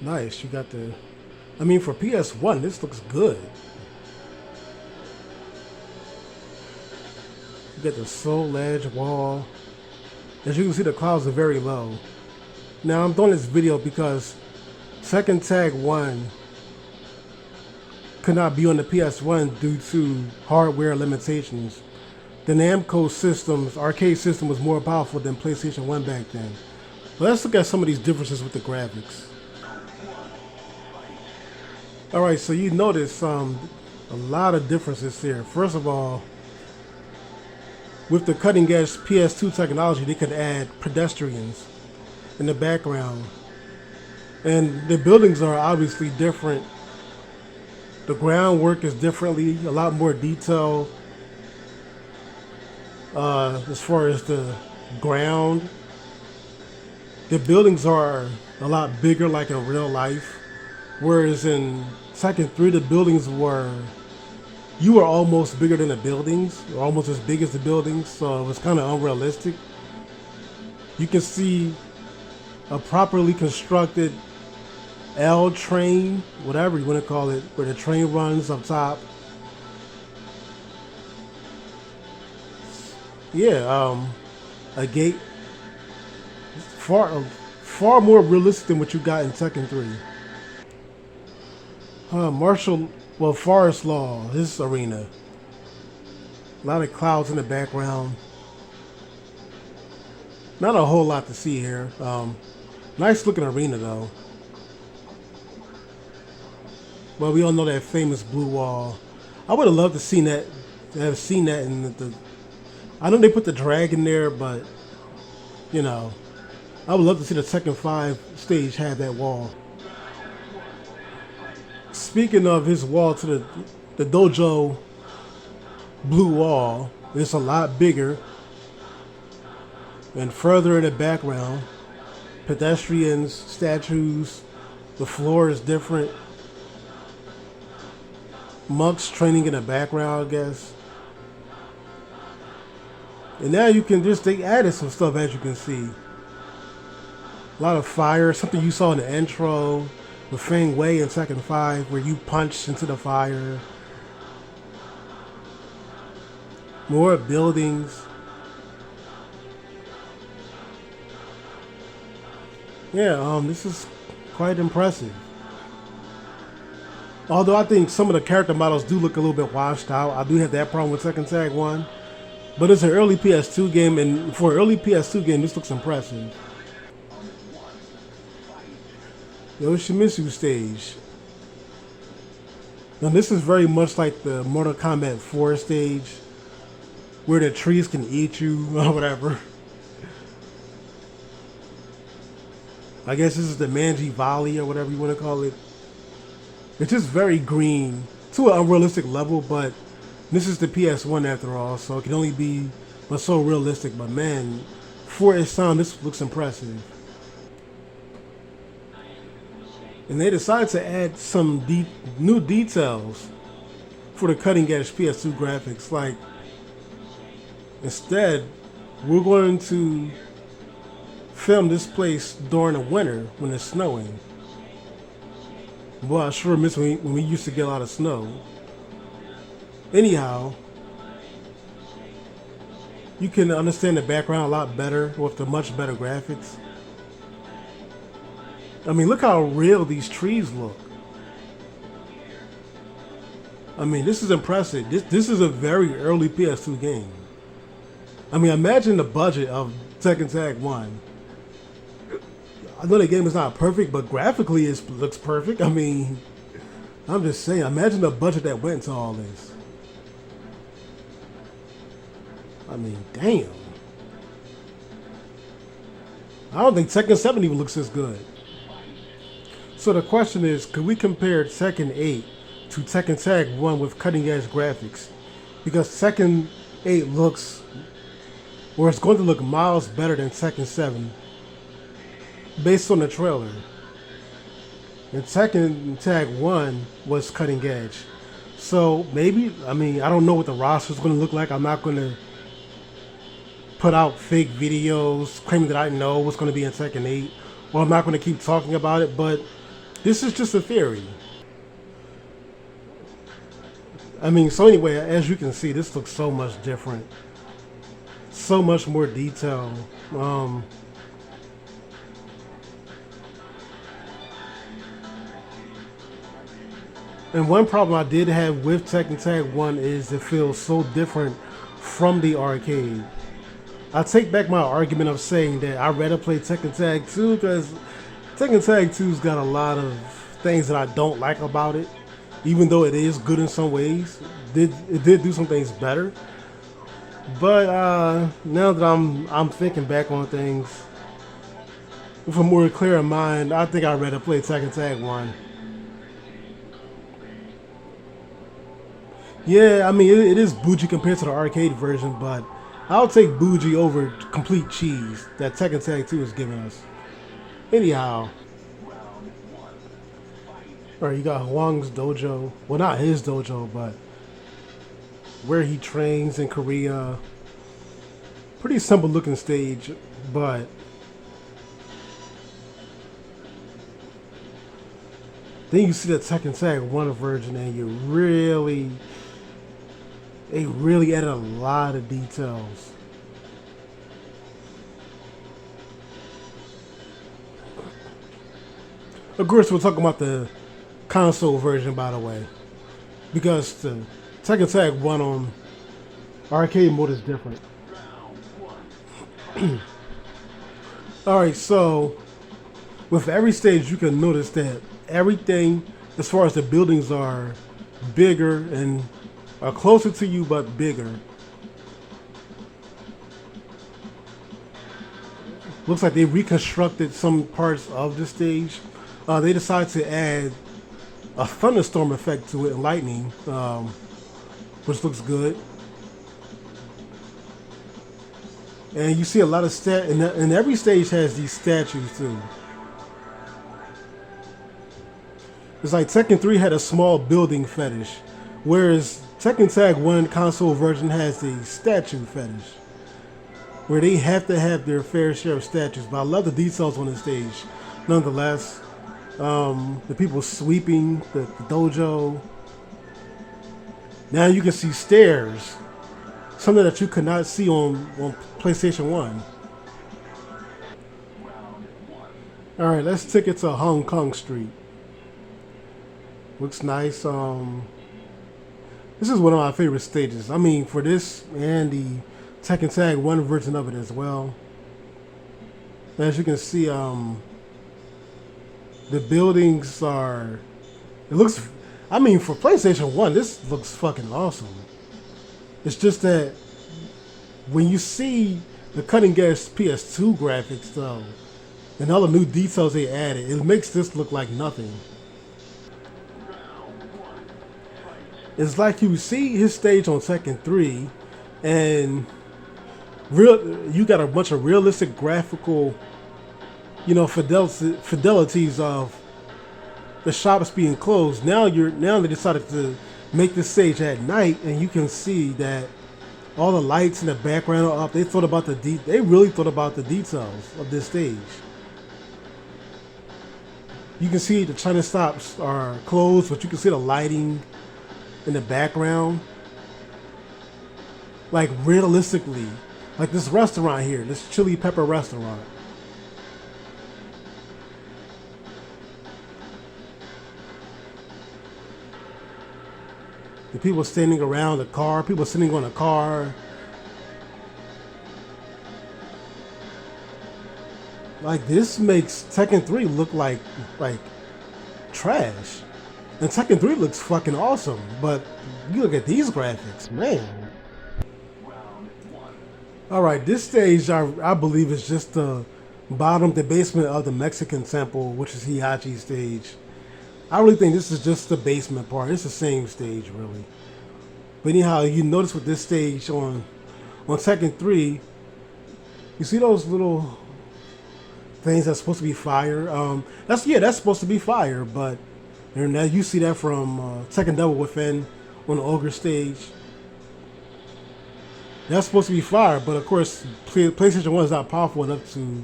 Nice. You got the. I mean, for PS1, this looks good. You got the soul edge wall. As you can see, the clouds are very low. Now, I'm doing this video because Tekken Tag 1 could not be on the PS1 due to hardware limitations. The Namco system's arcade system was more powerful than PlayStation 1 back then. But let's look at some of these differences with the graphics. Alright, so you notice a lot of differences here. First of all, with the cutting edge PS2 technology, they could add pedestrians in the background. And the buildings are obviously different. The groundwork is differently, a lot more detail as far as the ground. The buildings are a lot bigger like in real life. Whereas in Tekken 3, the buildings were, you were almost bigger than the buildings, or almost as big as the buildings, so it was kind of unrealistic. You can see a properly constructed L train, whatever you want to call it, where the train runs up top. Yeah, a gate, far more realistic than what you got in Tekken 3. Forest Law, this arena. A lot of clouds in the background. Not a whole lot to see here. Nice looking arena though. Well, we all know that famous blue wall. I would have loved to have seen that in the. I know they put the dragon there, but you know, I would love to see the Tekken 5 stage have that wall. Speaking of his wall to the dojo blue wall, it's a lot bigger and further in the background. Pedestrians, statues, the floor is different. Monks training in the background, I guess. And now you can they added some stuff as you can see. A lot of fire, something you saw in the intro with Feng Wei in Tekken 5 where you punch into the fire. More buildings. Yeah, this is quite impressive. Although I think some of the character models do look a little bit washed out. I do have that problem with Tekken Tag 1. But it's an early PS2 game, and for an early PS2 game, this looks impressive. Yoshimitsu stage. Now this is very much like the Mortal Kombat 4 stage, where the trees can eat you or whatever. I guess this is the Manji Valley or whatever you want to call it. It's just very green to an unrealistic level, but this is the PS1 after all, so it can only be but so realistic. But man, for its sound, this looks impressive. And they decided to add some new details for the cutting edge PS2 graphics. Like, instead, we're going to film this place during the winter when it's snowing. Boy, I sure miss when we used to get a lot of snow. Anyhow, you can understand the background a lot better with the much better graphics. I mean, look how real these trees look. I mean, this is impressive. This is a very early PS2 game. I mean, imagine the budget of Tekken Tag 1. I know the game is not perfect, but graphically it looks perfect. I mean, I'm just saying, imagine the budget that went into all this. I mean, damn. I don't think Tekken 7 even looks as good. So the question is, could we compare Tekken 8 to Tekken Tag 1 with cutting edge graphics? Because Tekken 8 looks, or it's going to look miles better than Tekken 7 based on the trailer. And Tekken Tag 1 was cutting edge. So maybe, I mean, I don't know what the roster is going to look like. I'm not going to put out fake videos claiming that I know what's going to be in Tekken 8. Well, I'm not going to keep talking about it, but This is just a theory. I mean, so anyway, as you can see, this looks so much different. So much more detail. And one problem I did have with Tekken Tag 1 is it feels so different from the arcade. I take back my argument of saying that I'd rather play Tekken Tag 2 because Tekken Tag 2's got a lot of things that I don't like about it. Even though it is good in some ways, it did do some things better. But now that I'm thinking back on things with a more clear mind, I think I'd rather play Tekken Tag 1. Yeah, I mean it is bougie compared to the arcade version, but I'll take bougie over complete cheese that Tekken Tag 2 is giving us. Anyhow, alright, you got Hwang's dojo. Well, not his dojo, but where he trains in Korea. Pretty simple looking stage, but then you see the Tekken Tag 1 version and they really added a lot of details. Of course, we're talking about the console version, by the way, because the Tekken Tag 1 on arcade mode is different. Alright, so with every stage you can notice that everything as far as the buildings are bigger and are closer to you but bigger. Looks like they reconstructed some parts of the stage. They decided to add a thunderstorm effect to it and lightning, which looks good. And you see a lot of and every stage has these statues too. It's like Tekken 3 had a small building fetish, whereas Tekken Tag 1 console version has the statue fetish, where they have to have their fair share of statues. But I love the details on the stage, nonetheless. The people sweeping the dojo. Now you can see stairs, something that you could not see on PlayStation 1. Alright, let's take it to Hong Kong Street. Looks nice. This is one of my favorite stages. I mean, for this and the Tekken Tag 1 version of it as well. As you can see, the buildings are... It looks... I mean, for PlayStation 1, this looks fucking awesome. It's just that when you see the cutting-edge PS2 graphics, though, and all the new details they added, it makes this look like nothing. It's like you see his stage on Tekken 3, and you got a bunch of realistic graphical, fidelities of the shops being closed. Now they decided to make this stage at night, and you can see that all the lights in the background are up. They really thought about the details of this stage. You can see the China shops are closed, but you can see the lighting in the background. Like realistically, like this restaurant here, this chili pepper restaurant. The people standing around the car, people sitting on a car. Like this makes Tekken 3 look like trash. And Tekken 3 looks fucking awesome, but you look at these graphics, man. Alright, this stage I believe is just the basement of the Mexican temple, which is Hihachi's stage. I really think this is just the basement part. It's the same stage, really. But anyhow, you notice with this stage on Tekken 3, you see those little things that's supposed to be fire. That's supposed to be fire, but now you see that from Tekken Double Within on the Ogre stage. That's supposed to be fire, but of course, PlayStation 1 is not powerful enough to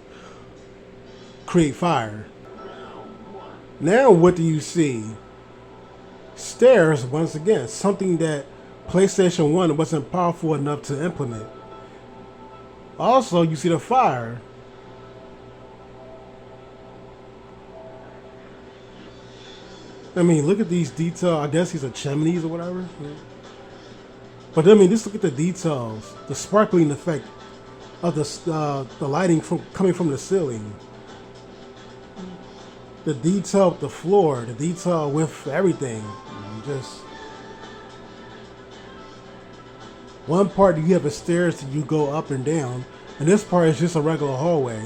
create fire. Now what do you see? Stairs, once again, something that PlayStation 1 wasn't powerful enough to implement. Also, you see the fire. I mean, look at these details. I guess these are chimneys or whatever. But I mean, just look at the details. The sparkling effect of the lighting coming from the ceiling. The detail with the floor. The detail with everything. Just one part you have the stairs that you go up and down, and this part is just a regular hallway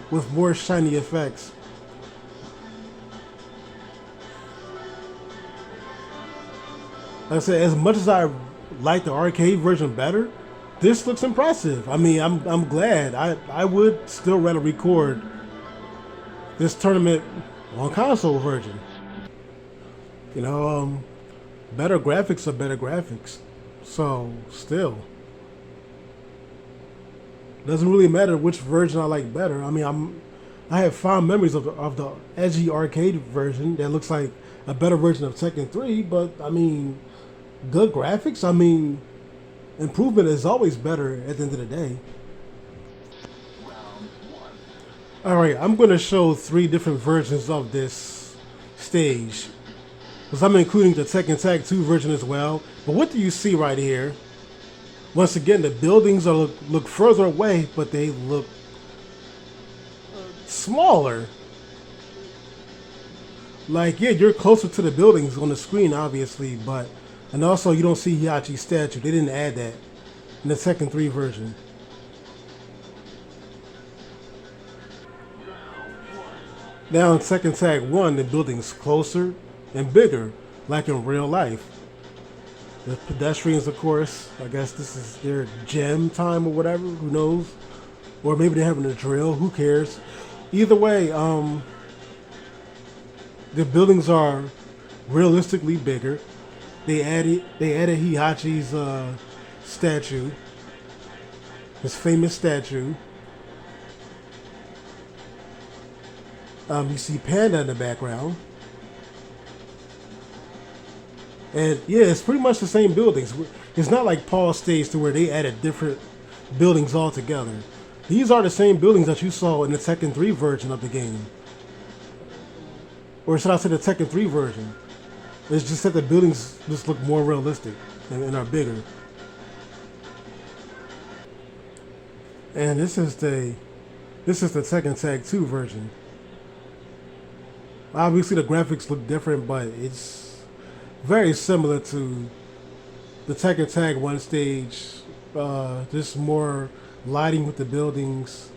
with more shiny effects. Like I said, as much as I like the arcade version better, this looks impressive. I mean, I'm glad. I would still rather record this tournament on console version. You know, better graphics are better graphics. So, still. Doesn't really matter which version I like better. I mean, I have fond memories of the edgy arcade version that looks like a better version of Tekken 3, but I mean, good graphics. I mean, improvement is always better at the end of the day. Alright, I'm going to show 3 different versions of this stage, because I'm including the Tekken Tag 2 version as well. But what do you see right here? Once again, the buildings look further away, but they look smaller. Like, yeah, you're closer to the buildings on the screen, obviously, but... And also, you don't see Hiachi's statue. They didn't add that in the Tekken 3 version. Now in Tekken Tag 1, the building's closer and bigger, like in real life. The pedestrians, of course, I guess this is their gym time or whatever, who knows? Or maybe they're having a drill, who cares? Either way, the buildings are realistically bigger. They added Hiachi's statue, his famous statue. You see Panda in the background. And yeah, it's pretty much the same buildings. It's not like Paul's stage to where they added different buildings altogether. These are the same buildings that you saw in the Tekken 3 version of the game. Or should I say the Tekken 3 version. It's just that the buildings just look more realistic and are bigger. And this is the Tekken Tag 2 version. Obviously the graphics look different, but it's very similar to the Tekken Tag 1 stage. Just more lighting with the buildings.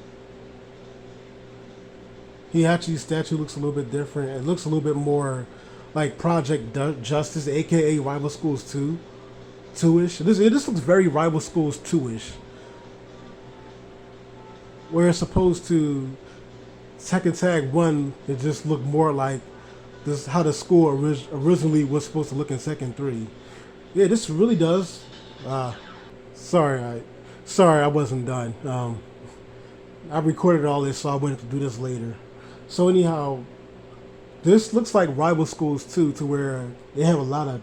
Hiachi's statue looks a little bit different. It looks a little bit more like Project Justice, aka Rival Schools 2-ish. This looks very Rival Schools 2-ish. Whereas opposed to Tekken Tag 1, it just looked more like this how the school originally was supposed to look in Tekken 3. Yeah, this really does. Sorry I wasn't done. I recorded all this, so I wanted to do this later. So anyhow, this looks like Rival Schools 2, to where they have a lot of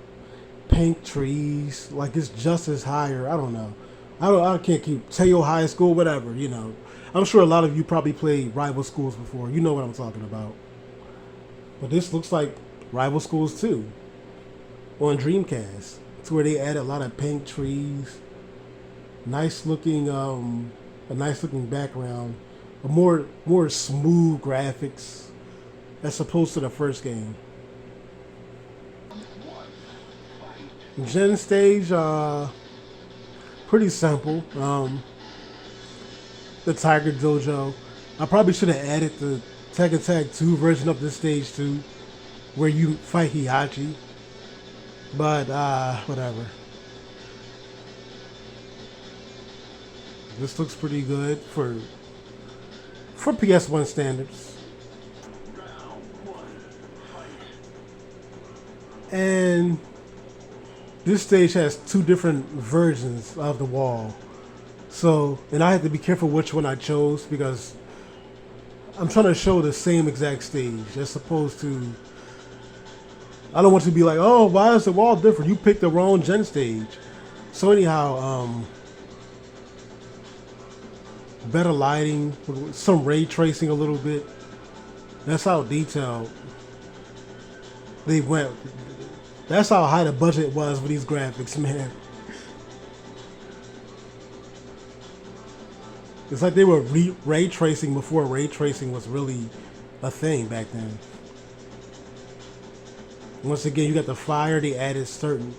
pink trees. Like it's just as higher. I don't know. I can't keep Teo High School, whatever. You know, I'm sure a lot of you probably played Rival Schools before. You know what I'm talking about. But this looks like Rival Schools 2 on Dreamcast, to where they added a lot of pink trees, a nice looking background, a more smooth graphics as opposed to the first game. Gen stage, pretty simple. The Tiger Dojo. I probably should have added the Tekken Tag 2 version of this stage too, where you fight Hiachi. But whatever. This looks pretty good for PS1 standards. And this stage has 2 different versions of the wall. So, and I had to be careful which one I chose, because I'm trying to show the same exact stage as opposed to. I don't want you to be like, oh, why is the wall different? You picked the wrong gen stage. So anyhow, better lighting, some ray tracing a little bit. That's how detailed they went. That's how high the budget was for these graphics, man. It's like they were ray tracing before ray tracing was really a thing back then. Once again, you got the fire. They added certain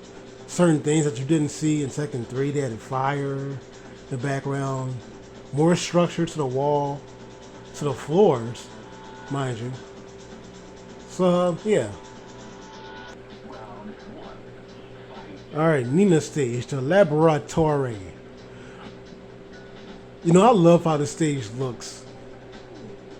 things that you didn't see in Tekken 3. They added fire in the background, more structure to the wall, to the floors, mind you. So yeah. All right, Nina stage, the laboratory. You know, I love how the stage looks.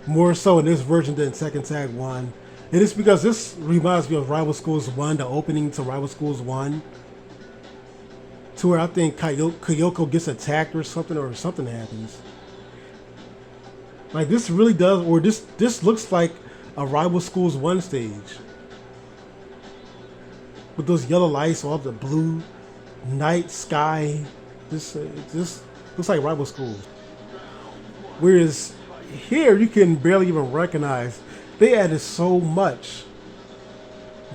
More so in this version than Tekken Tag 1. And it's because this reminds me of Rival Schools 1, the opening to Rival Schools 1. To where I think Kyoko gets attacked or something happens. Like this really does, or this looks like a Rival Schools 1 stage. With those yellow lights, all the blue, night, sky. This looks like Rival Schools. Whereas here you can barely even recognize. They added so much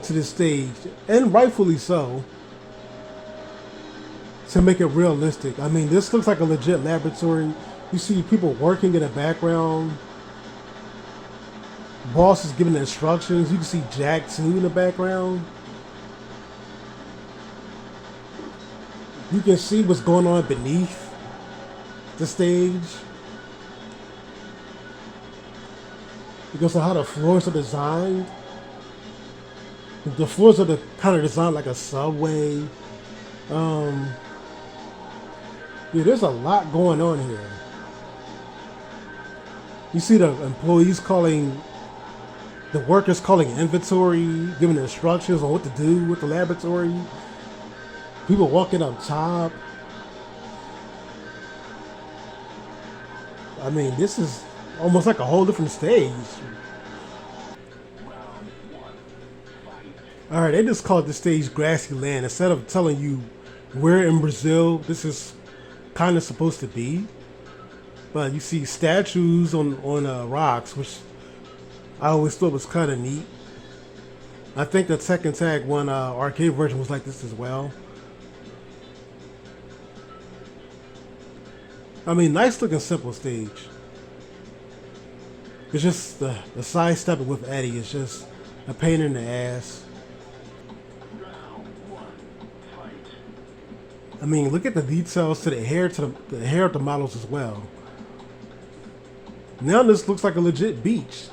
to this stage, and rightfully so, to make it realistic. I mean, this looks like a legit laboratory. You see people working in the background. Boss is giving instructions. You can see Jack too in the background. You can see what's going on beneath the stage. Because of how the floors are designed. The floors are kind of designed like a subway. Yeah, there's a lot going on here. You see the employees calling, the workers calling inventory, giving instructions on what to do with the laboratory. People walking up top. I mean, this is almost like a whole different stage. Alright, they just called the stage Grassy Land. Instead of telling you where in Brazil this is kind of supposed to be. But you see statues on rocks, which I always thought was kind of neat. I think the Tekken Tag 1 arcade version was like this as well. I mean, nice looking simple stage. It's just the sidestepping with Eddie is just a pain in the ass. I mean, look at the details to the hair of the models as well. Now this looks like a legit beach.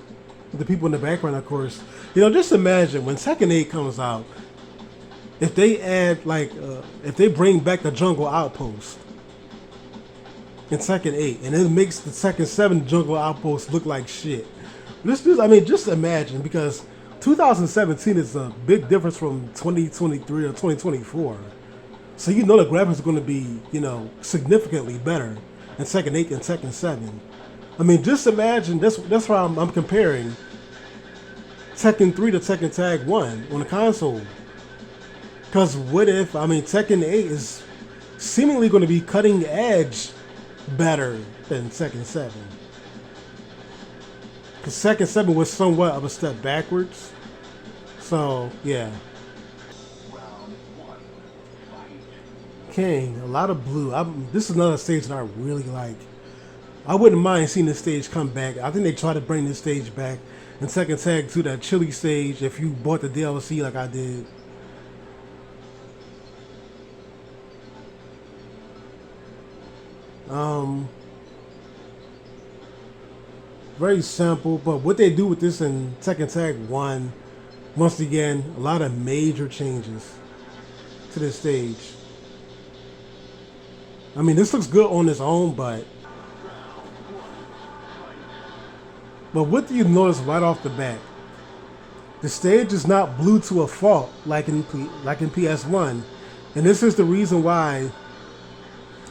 With the people in the background, of course. You know, just imagine when Tekken 8 comes out, if they add like, if they bring back the jungle outpost in Tekken 8, and it makes the Tekken 7 jungle outpost look like shit. I mean, just imagine, because 2017 is a big difference from 2023 or 2024. So you know the graphics are going to be, you know, significantly better in Tekken 8 than Tekken 7. I mean, just imagine, that's why I'm comparing Tekken 3 to Tekken Tag 1 on the console. Because what if, I mean, Tekken 8 is seemingly going to be cutting edge better than Tekken 7. Because Tekken 7 was somewhat of a step backwards. So, yeah. King, a lot of blue. This is another stage that I really like. I wouldn't mind seeing this stage come back. I think they try to bring this stage back in Tekken Tag to that Chili stage if you bought the DLC like I did. Very simple, but what they do with this in Tekken Tag 1, once again, a lot of major changes to this stage. I mean, this looks good on its own, but what do you notice right off the bat? The stage is not blue to a fault like in PS1, and this is the reason why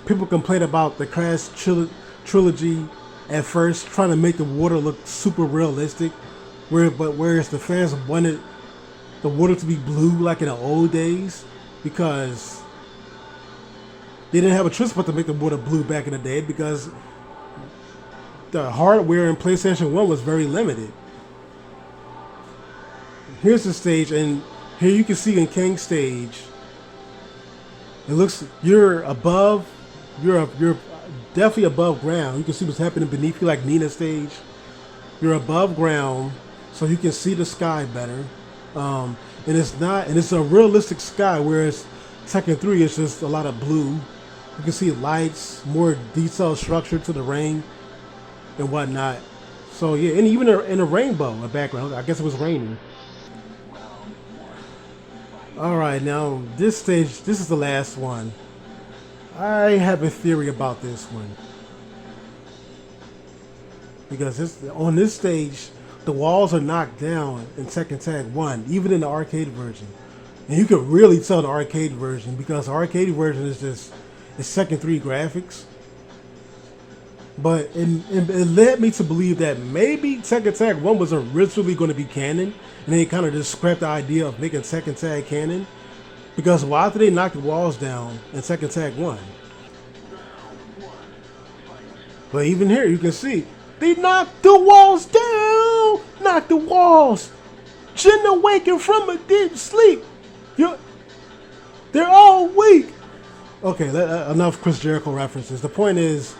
people complain about the Crash trilogy at first, trying to make the water look super realistic. Whereas the fans wanted the water to be blue like in the old days, because they didn't have a choice but to make the water blue back in the day, because the hardware in PlayStation 1 was very limited. Here's the stage, and here you can see in King's stage, it looks you're definitely above ground. You can see what's happening beneath you, like Nina's stage. You're above ground, so you can see the sky better. And it's a realistic sky, whereas Tekken 3 is just a lot of blue. You can see lights, more detailed structure to the rain and whatnot. So yeah, and even in a rainbow, a background. I guess it was raining. All right, now this stage, this is the last one. I have a theory about this one, because on this stage, the walls are knocked down in Tekken Tag 1, even in the arcade version. And you can really tell the arcade version, because the arcade version is just it's Tekken 3 graphics. But it led me to believe that maybe Tekken Tag 1 was originally going to be canon, and they kind of just scrapped the idea of making Tekken Tag canon. Because why did they knock the walls down in Tekken Tag 1? But even here, you can see, they knocked the walls down! Knocked the walls! Jin awakened from a deep sleep! They're all weak! Okay, enough Chris Jericho references. The point is,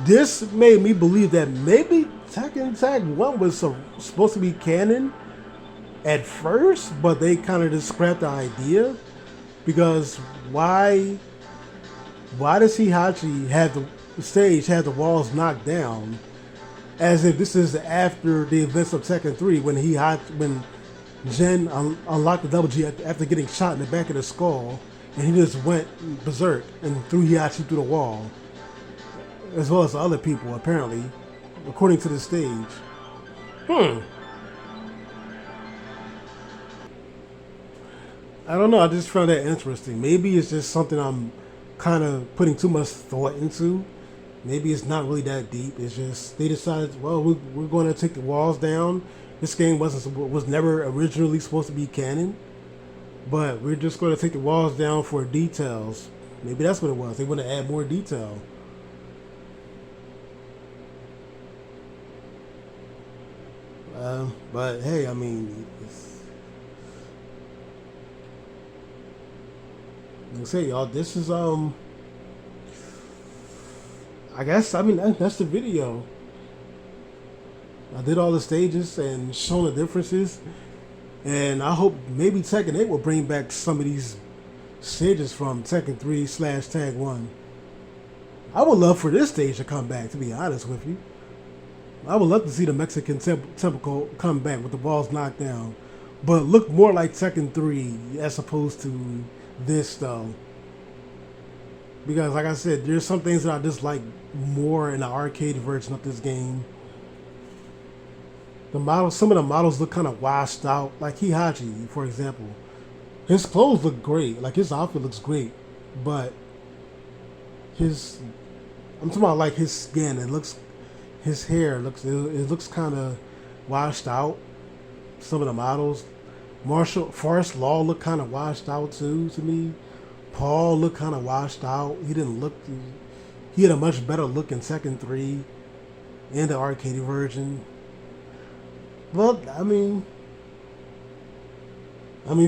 this made me believe that maybe Tekken Tag 1 was supposed to be canon at first, but they kind of just scrapped the idea. Because why does Heihachi have the stage have the walls knocked down, as if this is after the events of Tekken 3, when Jin unlocked the double G after getting shot in the back of the skull, and he just went berserk and threw Heihachi through the wall, as well as other people, apparently, according to the stage. I don't know, I just found that interesting. Maybe it's just something I'm kind of putting too much thought into. Maybe it's not really that deep. It's just they decided, well, we're going to take the walls down. This game was never originally supposed to be canon, but we're just going to take the walls down for details. Maybe that's what it was. They want to add more detail. But hey, I mean, like I say, y'all, this is I guess, I mean, that's the video. I did all the stages and shown the differences, and I hope maybe Tekken 8 will bring back some of these stages from Tekken 3/Tag 1. I would love for this stage to come back, to be honest with you. I would love to see the Mexican temple come back with the walls knocked down, but look more like Tekken 3 as opposed to this, though. Because like I said, there's some things that I dislike more in the arcade version of this game. Some of the models look kind of washed out. Like Heihachi, for example. His clothes look great. Like his outfit looks great. But I'm talking about like his skin. His hair looks kind of washed out. Some of the models. Forrest Law looked kind of washed out too to me. Paul looked kind of washed out. He had a much better look in Tekken 3 and the arcade version. Well, I mean,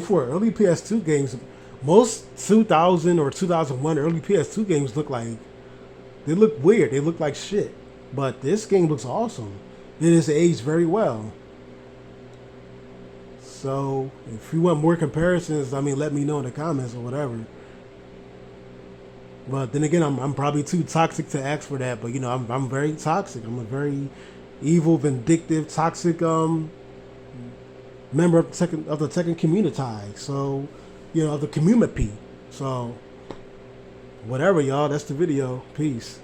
for early PS2 games, most 2000 or 2001 early PS2 games look weird. They look like shit. But this game looks awesome. It is aged very well. So, if you want more comparisons, I mean, let me know in the comments or whatever. But then again, I'm probably too toxic to ask for that. But you know, I'm very toxic. I'm a very evil, vindictive, toxic member of the Tekken community. So, you know, of the community. So, whatever, y'all. That's the video. Peace.